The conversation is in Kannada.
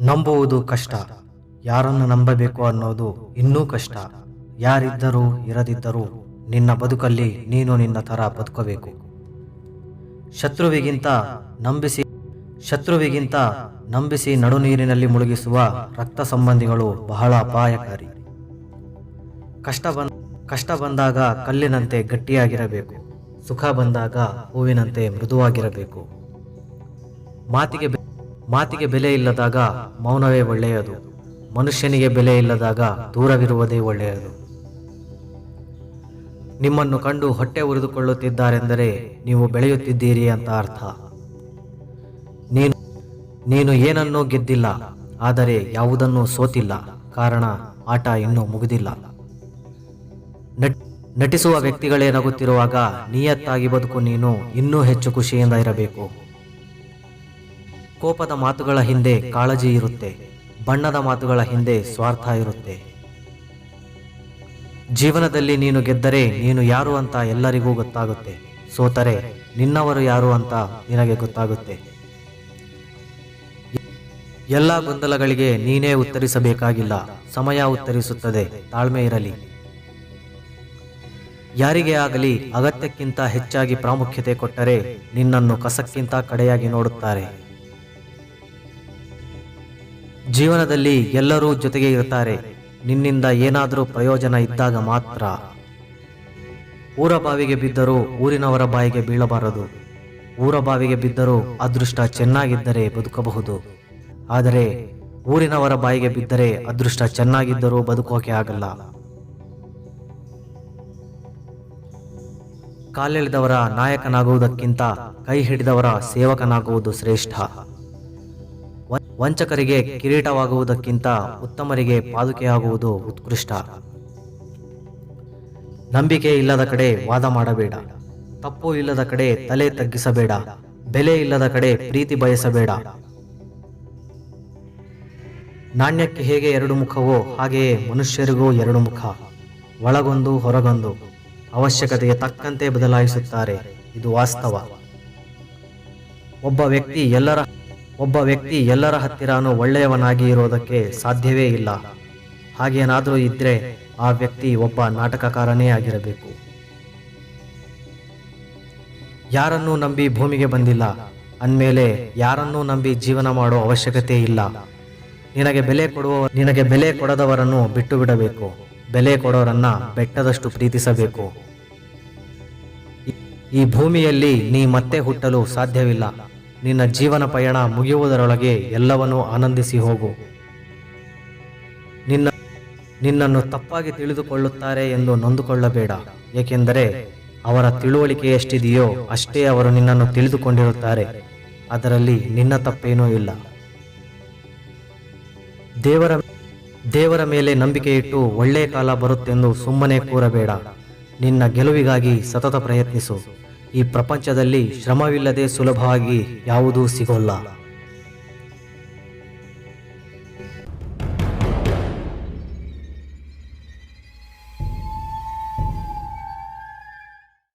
ನಂಬುವುದು ಕಷ್ಟ, ಯಾರನ್ನು ನಂಬಬೇಕು ಅನ್ನೋದು ಇನ್ನೂ ಕಷ್ಟ. ಯಾರಿದ್ದರೂ ಇರದಿದ್ದರೂ ನಿನ್ನ ಬದುಕಲ್ಲಿ ನೀನು ನಿನ್ನ ಥರ ಬದುಕಬೇಕು. ಶತ್ರುವಿಗಿಂತ ನಂಬಿಸಿ ನಡುನೀರಿನಲ್ಲಿ ಮುಳುಗಿಸುವ ರಕ್ತ ಸಂಬಂಧಿಗಳು ಬಹಳ ಅಪಾಯಕಾರಿ. ಕಷ್ಟ ಬಂದಾಗ ಕಲ್ಲಿನಂತೆ ಗಟ್ಟಿಯಾಗಿರಬೇಕು, ಸುಖ ಬಂದಾಗ ಹೂವಿನಂತೆ ಮೃದುವಾಗಿರಬೇಕು. ಮಾತಿಗೆ ಬೆಲೆ ಇಲ್ಲದಾಗ ಮೌನವೇ ಒಳ್ಳೆಯದು. ಮನುಷ್ಯನಿಗೆ ಬೆಲೆ ಇಲ್ಲದಾಗ ದೂರವಿರುವುದೇ ಒಳ್ಳೆಯದು. ನಿಮ್ಮನ್ನು ಕಂಡು ಹೊಟ್ಟೆ ಉರಿದುಕೊಳ್ಳುತ್ತಿದ್ದಾರೆಂದರೆ ನೀವು ಬೆಳೆಯುತ್ತಿದ್ದೀರಿ ಅಂತ ಅರ್ಥ. ನೀನು ಏನನ್ನೂ ಗೆದ್ದಿಲ್ಲ, ಆದರೆ ಯಾವುದನ್ನೂ ಸೋತಿಲ್ಲ. ಕಾರಣ ಆಟ ಇನ್ನೂ ಮುಗಿದಿಲ್ಲ. ನಟಿಸುವ ವ್ಯಕ್ತಿಗಳೇ ನಗುತ್ತಿರುವಾಗ ನಿಯತ್ತಾಗಿ ಬದುಕು. ನೀನು ಇನ್ನೂ ಹೆಚ್ಚು ಖುಷಿಯಿಂದ ಇರಬೇಕು. ಕೋಪದ ಮಾತುಗಳ ಹಿಂದೆ ಕಾಳಜಿ ಇರುತ್ತೆ, ಬಣ್ಣದ ಮಾತುಗಳ ಹಿಂದೆ ಸ್ವಾರ್ಥ ಇರುತ್ತೆ. ಜೀವನದಲ್ಲಿ ನೀನು ಗೆದ್ದರೆ ನೀನು ಯಾರು ಅಂತ ಎಲ್ಲರಿಗೂ ಗೊತ್ತಾಗುತ್ತೆ. ಸೋತರೆ ನಿನ್ನವರು ಯಾರು ಅಂತ ನಿನಗೆ ಗೊತ್ತಾಗುತ್ತೆ. ಎಲ್ಲ ಗೊಂದಲಗಳಿಗೆ ನೀನೇ ಉತ್ತರಿಸಬೇಕಾಗಿಲ್ಲ, ಸಮಯ ಉತ್ತರಿಸುತ್ತದೆ. ತಾಳ್ಮೆ ಇರಲಿ. ಯಾರಿಗೇ ಆಗಲಿ ಅಗತ್ಯಕ್ಕಿಂತ ಹೆಚ್ಚಾಗಿ ಪ್ರಾಮುಖ್ಯತೆ ಕೊಟ್ಟರೆ ನಿನ್ನನ್ನು ಕಸಕ್ಕಿಂತ ಕಡೆಯಾಗಿ ನೋಡುತ್ತಾರೆ. ಜೀವನದಲ್ಲಿ ಎಲ್ಲರೂ ಜೊತೆಗೆ ಇರ್ತಾರೆ, ನಿನ್ನಿಂದ ಏನಾದರೂ ಪ್ರಯೋಜನ ಇದ್ದಾಗ ಮಾತ್ರ. ಊರ ಬಾವಿಗೆ ಬಿದ್ದರೂ ಊರಿನವರ ಬಾಯಿಗೆ ಬೀಳಬಾರದು. ಊರ ಬಾವಿಗೆ ಬಿದ್ದರೂ ಅದೃಷ್ಟ ಚೆನ್ನಾಗಿದ್ದರೆ ಬದುಕಬಹುದು, ಆದರೆ ಊರಿನವರ ಬಾಯಿಗೆ ಬಿದ್ದರೆ ಅದೃಷ್ಟ ಚೆನ್ನಾಗಿದ್ದರೂ ಬದುಕೋಕೆ ಆಗಲ್ಲ. ಕಾಲೆಳೆದವರ ನಾಯಕನಾಗುವುದಕ್ಕಿಂತ ಕೈ ಹಿಡಿದವರ ಸೇವಕನಾಗುವುದು ಶ್ರೇಷ್ಠ. ವಂಚಕರಿಗೆ ಕಿರೀಟವಾಗುವುದಕ್ಕಿಂತ ಉತ್ತಮರಿಗೆ ಪಾದುಕೆಯಾಗುವುದು ಉತ್ಕೃಷ್ಟ. ನಂಬಿಕೆ ಇಲ್ಲದ ಕಡೆ ವಾದ ಮಾಡಬೇಡ, ತಪ್ಪು ಇಲ್ಲದ ಕಡೆ ತಲೆ ತಗ್ಗಿಸಬೇಡ, ಬೆಲೆ ಇಲ್ಲದ ಕಡೆ ಪ್ರೀತಿ ಬಯಸಬೇಡ. ನಾಣ್ಯಕ್ಕೆ ಹೇಗೆ ಎರಡು ಮುಖವೋ ಹಾಗೆಯೇ ಮನುಷ್ಯರಿಗೂ ಎರಡು ಮುಖ, ಒಳಗೊಂದು ಹೊರಗೊಂದು. ಅವಶ್ಯಕತೆಗೆ ತಕ್ಕಂತೆ ಬದಲಾಯಿಸುತ್ತಾರೆ, ಇದು ವಾಸ್ತವ. ಒಬ್ಬ ವ್ಯಕ್ತಿ ಎಲ್ಲರ ಹತ್ತಿರನೂ ಒಳ್ಳೆಯವನಾಗಿ ಇರೋದಕ್ಕೆ ಸಾಧ್ಯವೇ ಇಲ್ಲ. ಹಾಗೇನಾದರೂ ಇದ್ರೆ ಆ ವ್ಯಕ್ತಿ ಒಬ್ಬ ನಾಟಕಕಾರನೇ ಆಗಿರಬೇಕು. ಯಾರನ್ನೂ ನಂಬಿ ಭೂಮಿಗೆ ಬಂದಿಲ್ಲ ಅಂದಮೇಲೆ ಯಾರನ್ನೂ ನಂಬಿ ಜೀವನ ಮಾಡೋ ಅವಶ್ಯಕತೆ ಇಲ್ಲ. ನಿನಗೆ ಬೆಲೆ ಕೊಡದವರನ್ನು ಬಿಟ್ಟು ಬಿಡಬೇಕು, ಬೆಲೆ ಕೊಡೋರನ್ನ ಬೆಟ್ಟದಷ್ಟು ಪ್ರೀತಿಸಬೇಕು. ಈ ಭೂಮಿಯಲ್ಲಿ ನೀ ಮತ್ತೆ ಹುಟ್ಟಲು ಸಾಧ್ಯವಿಲ್ಲ. ನಿನ್ನ ಜೀವನ ಪಯಣ ಮುಗಿಯುವುದರೊಳಗೆ ಎಲ್ಲವನ್ನೂ ಆನಂದಿಸಿ ಹೋಗು. ನಿನ್ನನ್ನು ತಪ್ಪಾಗಿ ತಿಳಿದುಕೊಳ್ಳುತ್ತಾರೆ ಎಂದು ನೊಂದುಕೊಳ್ಳಬೇಡ, ಏಕೆಂದರೆ ಅವರ ತಿಳುವಳಿಕೆ ಎಷ್ಟಿದೆಯೋ ಅಷ್ಟೇ ಅವರು ನಿನ್ನನ್ನು ತಿಳಿದುಕೊಂಡಿರುತ್ತಾರೆ. ಅದರಲ್ಲಿ ನಿನ್ನ ತಪ್ಪೇನೂ ಇಲ್ಲ. ದೇವರ ಮೇಲೆ ನಂಬಿಕೆ ಇಟ್ಟು ಒಳ್ಳೆಯ ಕಾಲ ಬರುತ್ತೆಂದು ಸುಮ್ಮನೆ ಕೂರಬೇಡ. ನಿನ್ನ ಗೆಲುವಿಗಾಗಿ ಸತತ ಪ್ರಯತ್ನಿಸು. ಈ ಪ್ರಪಂಚದಲ್ಲಿ ಶ್ರಮವಿಲ್ಲದೆ ಸುಲಭವಾಗಿ ಯಾವುದೂ ಸಿಗೋಲ್ಲ.